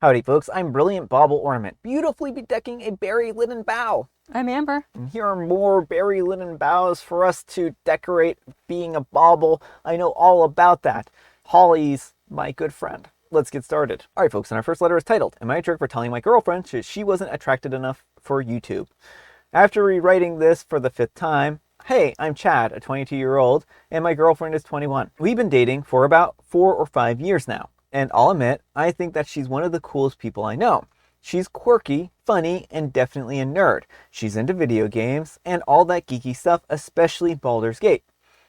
Howdy folks, I'm Brilliant Bauble Ornament, beautifully bedecking a berry linen bough. I'm Amber. And here are more berry linen boughs for us to decorate being a bauble. I know all about that. Holly's my good friend. Let's get started. Alright folks, and our first letter is titled, Am I a Jerk for Telling My Girlfriend she wasn't attracted enough for YouTube? After rewriting this for the 5th time, hey, I'm Chad, a 22-year-old, and my girlfriend is 21. We've been dating for about 4 or 5 years now. And I'll admit, I think that she's one of the coolest people I know. She's quirky, funny, and definitely a nerd. She's into video games and all that geeky stuff, especially Baldur's Gate.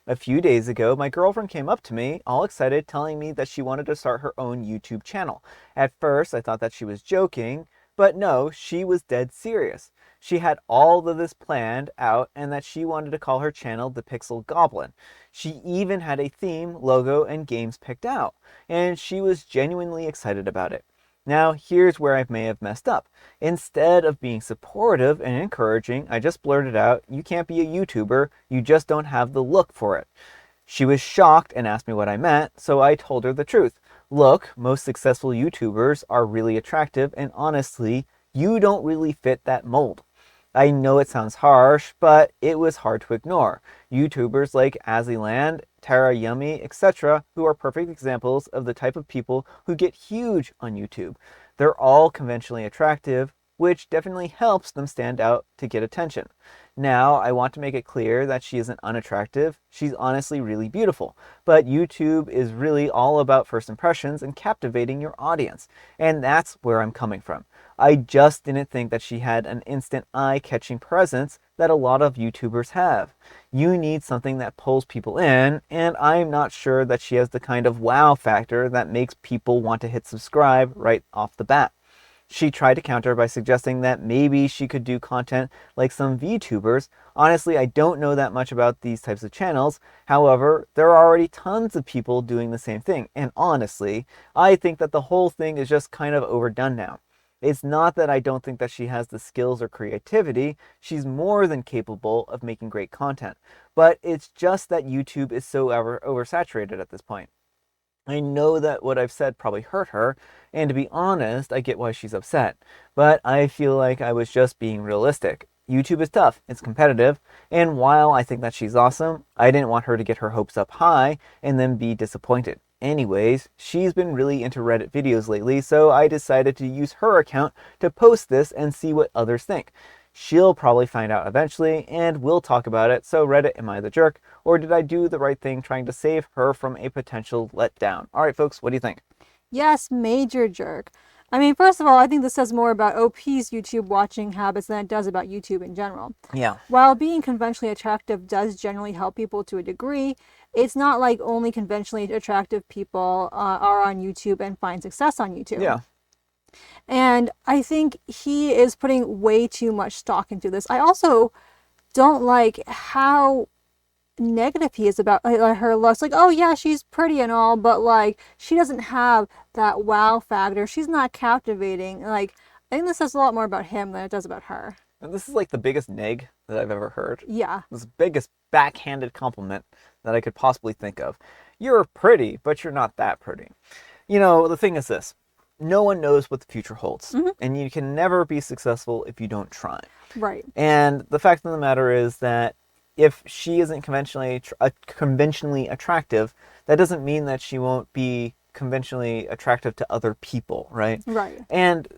A few days ago, my girlfriend came up to me, all excited, telling me that she wanted to start her own YouTube channel. At first, I thought that she was joking, but no, she was dead serious. She had all of this planned out and that she wanted to call her channel The Pixel Goblin. She even had a theme, logo, and games picked out, and she was genuinely excited about it. Now, here's where I may have messed up. Instead of being supportive and encouraging, I just blurted out, "You can't be a YouTuber, you just don't have the look for it." She was shocked and asked me what I meant, so I told her the truth. Look, most successful YouTubers are really attractive, and honestly, you don't really fit that mold. I know it sounds harsh, but it was hard to ignore. YouTubers like Azzyland, Tara Yummy, etc., who are perfect examples of the type of people who get huge on YouTube. They're all conventionally attractive, which definitely helps them stand out to get attention. Now, I want to make it clear that she isn't unattractive. She's honestly really beautiful. But YouTube is really all about first impressions and captivating your audience. And that's where I'm coming from. I just didn't think that she had an instant eye-catching presence that a lot of YouTubers have. You need something that pulls people in, and I'm not sure that she has the kind of wow factor that makes people want to hit subscribe right off the bat. She tried to counter by suggesting that maybe she could do content like some VTubers. Honestly, I don't know that much about these types of channels. However, there are already tons of people doing the same thing. And honestly, I think that the whole thing is just kind of overdone now. It's not that I don't think that she has the skills or creativity. She's more than capable of making great content. But it's just that YouTube is so oversaturated at this point. I know that what I've said probably hurt her, and to be honest, I get why she's upset. But I feel like I was just being realistic. YouTube is tough, it's competitive, and while I think that she's awesome, I didn't want her to get her hopes up high and then be disappointed. Anyways, she's been really into Reddit videos lately, so I decided to use her account to post this and see what others think. She'll probably find out eventually, and we'll talk about it. So Reddit, am I the jerk? Or did I do the right thing trying to save her from a potential letdown? Alright folks, what do you think? Yes, major jerk. I mean, first of all, I think this says more about OP's YouTube watching habits than it does about YouTube in general. Yeah. While being conventionally attractive does generally help people to a degree, it's not like only conventionally attractive people are on YouTube and find success on YouTube. Yeah. And I think he is putting way too much stock into this. I also don't like how negative he is about her looks. Like, oh yeah, she's pretty and all, but like she doesn't have that wow factor. She's not captivating. Like, I think this says a lot more about him than it does about her. And this is like the biggest neg that I've ever heard. Yeah. This biggest backhanded compliment that I could possibly think of. You're pretty, but you're not that pretty. You know, the thing is this. No one knows what the future holds. Mm-hmm. And you can never be successful if you don't try. Right. And the fact of the matter is that if she isn't conventionally attractive, that doesn't mean that she won't be conventionally attractive to other people, right? Right. And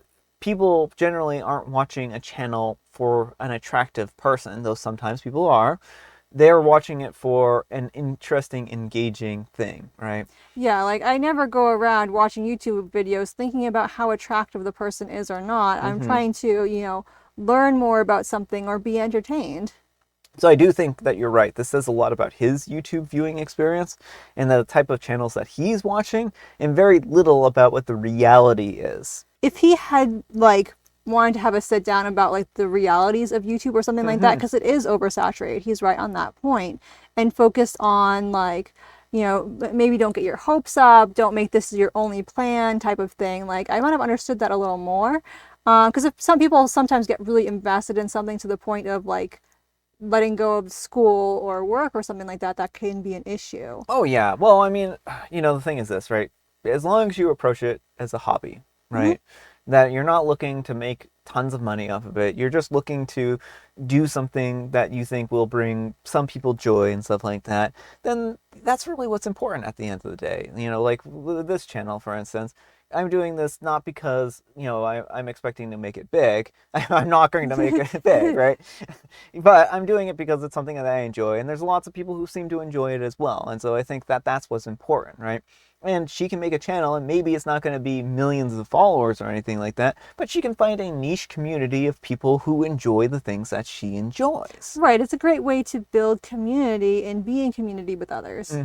people generally aren't watching a channel for an attractive person, though sometimes people are. They're watching it for an interesting, engaging thing, right? Yeah, like I never go around watching YouTube videos thinking about how attractive the person is or not. I'm trying to, learn more about something or be entertained. So I do think that you're right. This says a lot about his YouTube viewing experience and the type of channels that he's watching, and very little about what the reality is. If he had like wanted to have a sit down about like the realities of YouTube or something like that, because it is oversaturated, he's right on that point, and focused on like, maybe don't get your hopes up, don't make this your only plan type of thing. Like, I might have understood that a little more, because if some people sometimes get really invested in something to the point of like letting go of school or work or something like that, that can be an issue. Oh yeah. Well, I mean, the thing is this, right? As long as you approach it as a hobby, right? That you're not looking to make tons of money off of it. You're just looking to do something that you think will bring some people joy and stuff like that. Then that's really what's important at the end of the day. You know, like with this channel, for instance, I'm doing this not because, you know, I'm expecting to make it big. I'm not going to make it big, right? But I'm doing it because it's something that I enjoy, and there's lots of people who seem to enjoy it as well. And so I think that that's what's important, right? And she can make a channel, and maybe it's not going to be millions of followers or anything like that, but she can find a niche community of people who enjoy the things that she enjoys. Right. It's a great way to build community and be in community with others.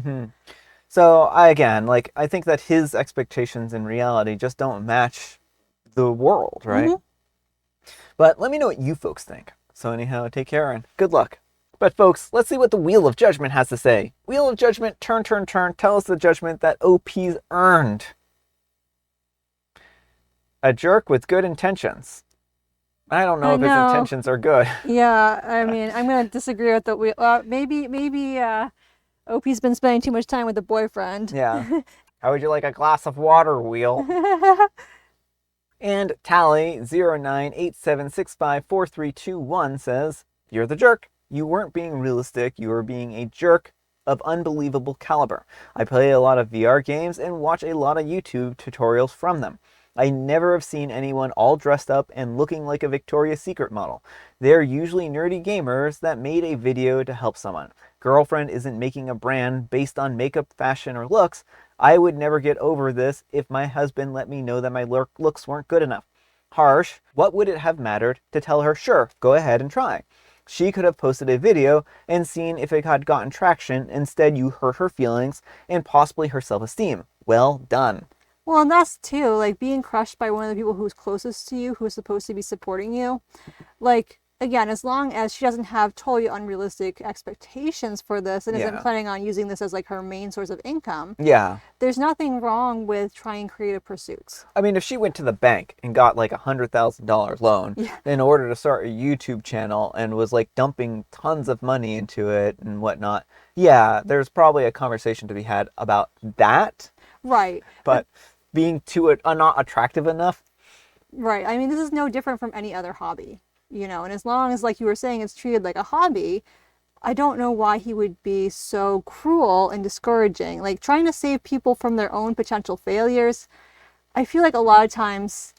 So again, like, I think that his expectations in reality just don't match the world, right? But let me know what you folks think. So anyhow, take care and good luck. But folks, let's see what the Wheel of Judgment has to say. Wheel of Judgment, turn, turn, turn. Tell us the judgment that OP's earned. A jerk with good intentions. I don't know if his intentions are good. Yeah, I mean, I'm going to disagree with the wheel. Maybe OP's been spending too much time with the boyfriend. Yeah. How would you like a glass of water, Wheel? And Tally 0987654321 says, "You're the jerk. You weren't being realistic. You were being a jerk of unbelievable caliber. I play a lot of VR games and watch a lot of YouTube tutorials from them. I never have seen anyone all dressed up and looking like a Victoria's Secret model. They're usually nerdy gamers that made a video to help someone. Girlfriend isn't making a brand based on makeup, fashion, or looks. I would never get over this if my husband let me know that my looks weren't good enough. Harsh. What would it have mattered to tell her, sure, go ahead and try? She could have posted a video and seen if it had gotten traction. Instead, you hurt her feelings and possibly her self-esteem. Well done." Well, and that's too, like, being crushed by one of the people who's closest to you, who's supposed to be supporting you. Like, again, as long as she doesn't have totally unrealistic expectations for this and isn't planning on using this as like her main source of income, there's nothing wrong with trying creative pursuits. I mean, if she went to the bank and got like $100,000 loan in order to start a YouTube channel and was like dumping tons of money into it and whatnot, there's probably a conversation to be had about that. Right. But being too not attractive enough. Right. I mean, this is no different from any other hobby, you know, and as long as, like you were saying, it's treated like a hobby, I don't know why he would be so cruel and discouraging. Like, trying to save people from their own potential failures, I feel like a lot of times,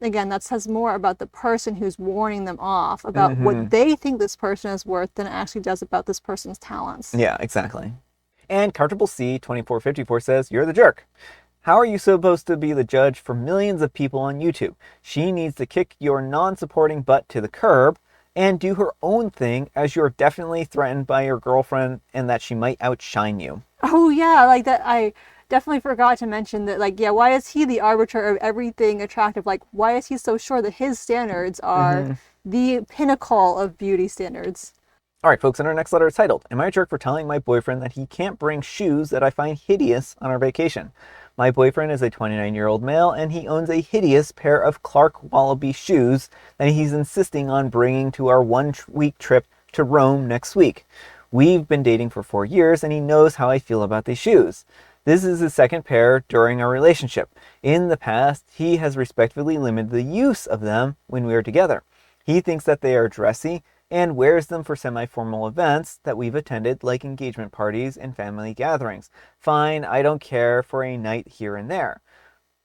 again, that says more about the person who's warning them off about what they think this person is worth than it actually does about this person's talents. Yeah, exactly. And Comfortable C 2454 says, "You're the jerk. How are you supposed to be the judge for millions of people on YouTube? She needs to kick your non-supporting butt to the curb and do her own thing, as you're definitely threatened by your girlfriend and that she might outshine you." Oh yeah, like that. I definitely forgot to mention that, like, why is he the arbiter of everything attractive? Like, why is he so sure that his standards are the pinnacle of beauty standards? All right, folks, and our next letter is titled, "Am I a jerk for telling my boyfriend that he can't bring shoes that I find hideous on our vacation? My boyfriend is a 29-year-old male, and he owns a hideous pair of Clark Wallaby shoes that he's insisting on bringing to our 1-week trip to Rome next week. We've been dating for 4 years, and he knows how I feel about these shoes. This is his second pair during our relationship. In the past, he has respectfully limited the use of them when we are together. He thinks that they are dressy and wears them for semi-formal events that we've attended, like engagement parties and family gatherings. Fine, I don't care for a night here and there.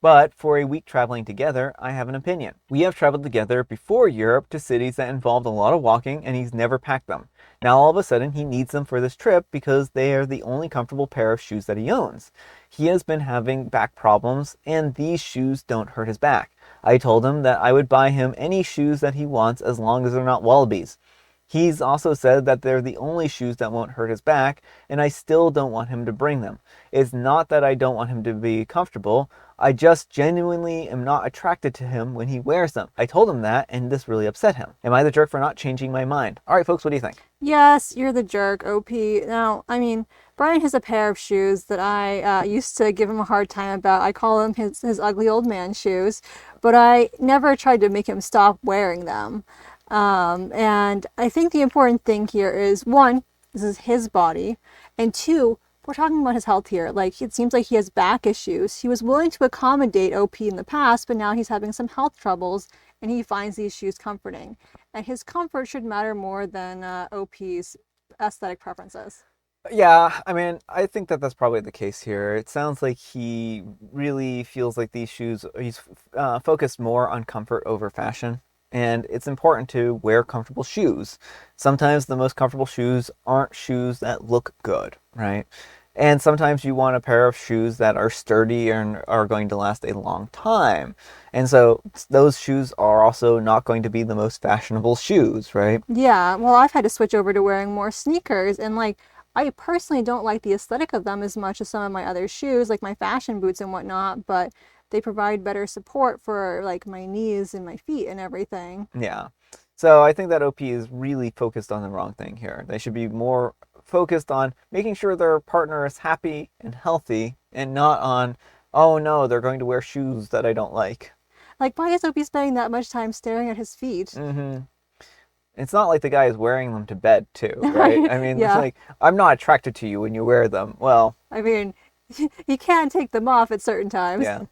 But for a week traveling together, I have an opinion. We have traveled together before Europe to cities that involved a lot of walking, and he's never packed them. Now all of a sudden he needs them for this trip because they are the only comfortable pair of shoes that he owns. He has been having back problems, and these shoes don't hurt his back. I told him that I would buy him any shoes that he wants as long as they're not wallabies. He's also said that they're the only shoes that won't hurt his back, and I still don't want him to bring them. It's not that I don't want him to be comfortable, I just genuinely am not attracted to him when he wears them. I told him that, and this really upset him. Am I the jerk for not changing my mind? All right, folks, what do you think? Yes, you're the jerk, OP. Now, I mean, Brian has a pair of shoes that I used to give him a hard time about. I call them his ugly old man shoes, but I never tried to make him stop wearing them. And I think the important thing here is, one, this is his body, and two, we're talking about his health here. Like, it seems like he has back issues. He was willing to accommodate OP in the past, but now he's having some health troubles, and he finds these shoes comforting. And his comfort should matter more than OP's aesthetic preferences. Yeah, I mean, I think that that's probably the case here. It sounds like he really feels like these shoes, he's focused more on comfort over fashion. And it's important to wear comfortable shoes. Sometimes the most comfortable shoes aren't shoes that look good, right? And sometimes you want a pair of shoes that are sturdy and are going to last a long time. And so those shoes are also not going to be the most fashionable shoes, right? Yeah, well, I've had to switch over to wearing more sneakers, and like, I personally don't like the aesthetic of them as much as some of my other shoes, like my fashion boots and whatnot, but they provide better support for like my knees and my feet and everything. Yeah. So I think that OP is really focused on the wrong thing here. They should be more focused on making sure their partner is happy and healthy and not on, oh no, they're going to wear shoes that I don't like. Like, why is Opie spending that much time staring at his feet? hmm It's not like the guy is wearing them to bed too, right? Right? I mean, it's Yeah. like, I'm not attracted to you when you wear them. Well, I mean, you can take them off at certain times. yeah.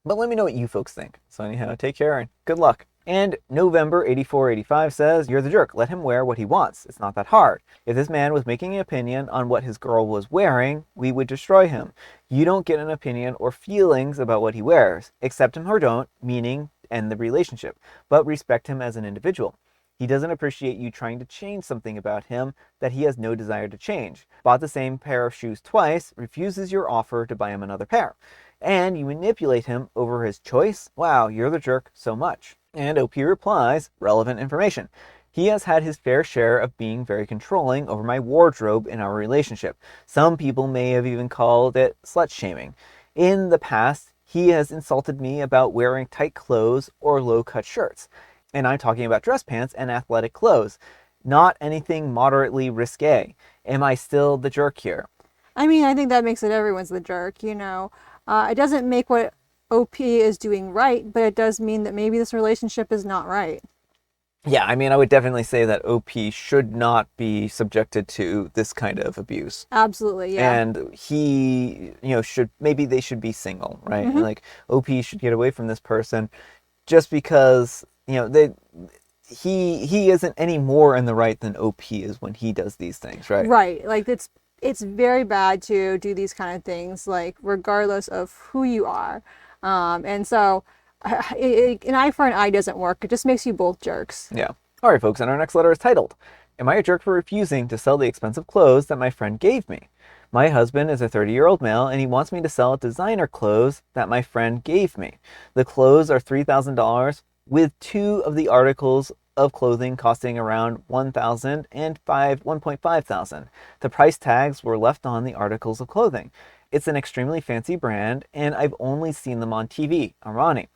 But let me know what you folks think. So anyhow, take care and good luck. And November 8485 says, "You're the jerk. Let him wear what he wants. It's not that hard. If this man was making an opinion on what his girl was wearing, we would destroy him. You don't get an opinion or feelings about what he wears. Accept him or don't, meaning end the relationship, but respect him as an individual. He doesn't appreciate you trying to change something about him that he has no desire to change. Bought the same pair of shoes twice, refuses your offer to buy him another pair. And you manipulate him over his choice? Wow, you're the jerk so much." And OP replies, relevant information. "He has had his fair share of being very controlling over my wardrobe in our relationship. Some people may have even called it slut shaming. In the past, he has insulted me about wearing tight clothes or low-cut shirts. And I'm talking about dress pants and athletic clothes. Not anything moderately risque. Am I still the jerk here?" I mean, I think that makes it everyone's the jerk, you know. It doesn't make what OP is doing right, but it does mean that maybe this relationship is not right. Yeah, I mean, I would definitely say that OP should not be subjected to this kind of abuse. Absolutely, yeah. And he, should, maybe they should be single, right? And hmm like OP should get away from this person just because, he isn't any more in the right than OP is when he does these things, right? Right. Like, it's very bad to do these kind of things, like regardless of who you are. And so an eye for an eye doesn't work. It just makes you both jerks. Yeah. All right, folks, and our next letter is titled, "Am I a jerk for refusing to sell the expensive clothes that my friend gave me? My husband is a 30-year-old male and he wants me to sell designer clothes that my friend gave me. The clothes are $3,000 with two of the articles of clothing costing around $1,000 and $1,500. The price tags were left on the articles of clothing. It's an extremely fancy brand and I've only seen them on TV, Armani.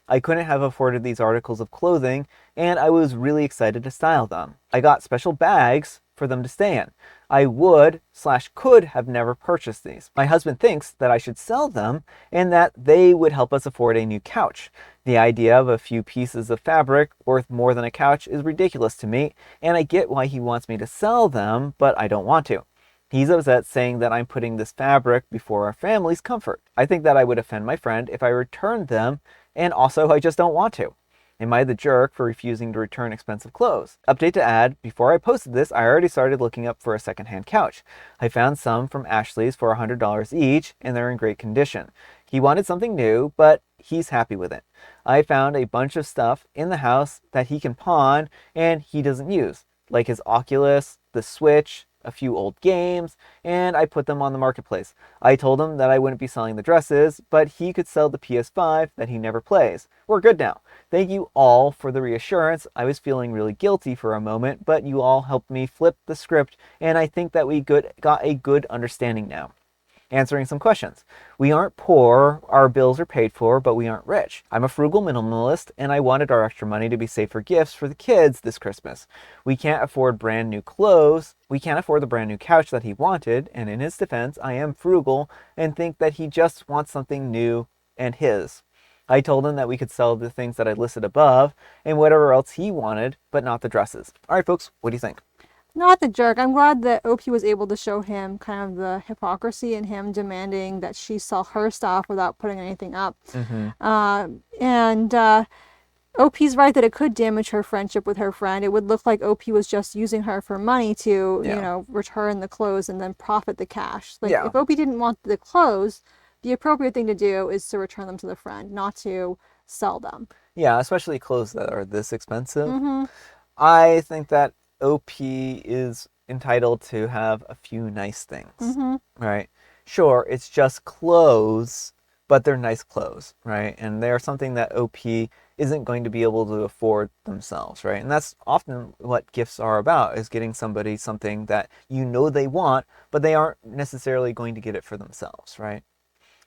I couldn't have afforded these articles of clothing and I was really excited to style them. I got special bags for them to stay in. I would/could have never purchased these. My husband thinks that I should sell them and that they would help us afford a new couch. The idea of a few pieces of fabric worth more than a couch is ridiculous to me, and I get why he wants me to sell them, but I don't want to. He's upset, saying that I'm putting this fabric before our family's comfort. I think that I would offend my friend if I returned them, and also I just don't want to. Am I the jerk for refusing to return expensive clothes? Update to add, before I posted this, I already started looking up for a secondhand couch. I found some from Ashley's for $100 each, and they're in great condition. He wanted something new, but he's happy with it. I found a bunch of stuff in the house that he can pawn and he doesn't use, like his Oculus, the Switch, a few old games, and I put them on the marketplace. I told him that I wouldn't be selling the dresses, but he could sell the PS5 that he never plays. We're good now. Thank you all for the reassurance. I was feeling really guilty for a moment, but you all helped me flip the script, and I think that we got a good understanding now. Answering some questions. We aren't poor, our bills are paid for, but we aren't rich. I'm a frugal minimalist, and I wanted our extra money to be saved for gifts for the kids this Christmas. We can't afford brand new clothes. We can't afford the brand new couch that he wanted, and in his defense, I am frugal and think that he just wants something new and his. I told him that we could sell the things that I listed above and whatever else he wanted, but not the dresses. All right, folks, what do you think? Not the jerk. I'm glad that OP was able to show him kind of the hypocrisy in him demanding that she sell her stuff without putting anything up. Mm-hmm. And OP's right that it could damage her friendship with her friend. It would look like OP was just using her for money to, Yeah. return the clothes and then profit the cash. Like, Yeah. if OP didn't want the clothes, the appropriate thing to do is to return them to the friend, not to sell them. Yeah, especially clothes that are this expensive. Mm-hmm. I think that OP is entitled to have a few nice things, Mm-hmm. right? Sure, it's just clothes, but they're nice clothes, right? And they're something that OP isn't going to be able to afford themselves, right? And that's often what gifts are about, is getting somebody something that you know they want, but they aren't necessarily going to get it for themselves, right?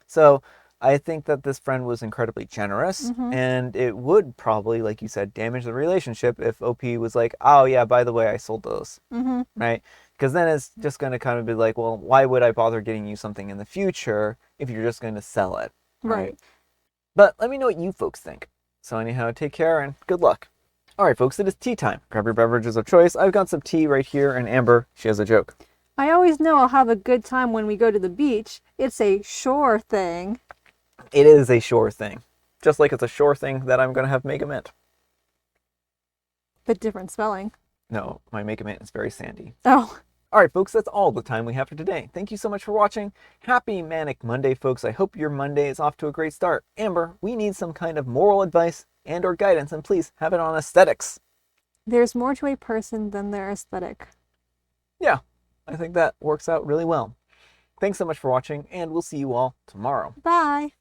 So I think that this friend was incredibly generous, Mm-hmm. and it would probably, like you said, damage the relationship if OP was like, oh, yeah, by the way, I sold those, Mm-hmm. right? Because then it's just going to kind of be like, well, why would I bother getting you something in the future if you're just going to sell it, right? Right. But let me know what you folks think. So, anyhow, take care and good luck. All right, folks, it is tea time. Grab your beverages of choice. I've got some tea right here, and Amber, she has a joke. I always know I'll have a good time when we go to the beach. It's a sure thing. It is a sure thing. Just like it's a sure thing that I'm going to have Mega Mint. But different spelling. No, my Mega Mint is very sandy. Oh, All right, folks, that's all the time we have for today. Thank you so much for watching. Happy Manic Monday, folks. I hope your Monday is off to a great start. Amber, we need some kind of moral advice and or guidance, and please have it on aesthetics. there's more to a person than their aesthetic. Yeah, I think that works out really well. Thanks so much for watching, and we'll see you all tomorrow. Bye.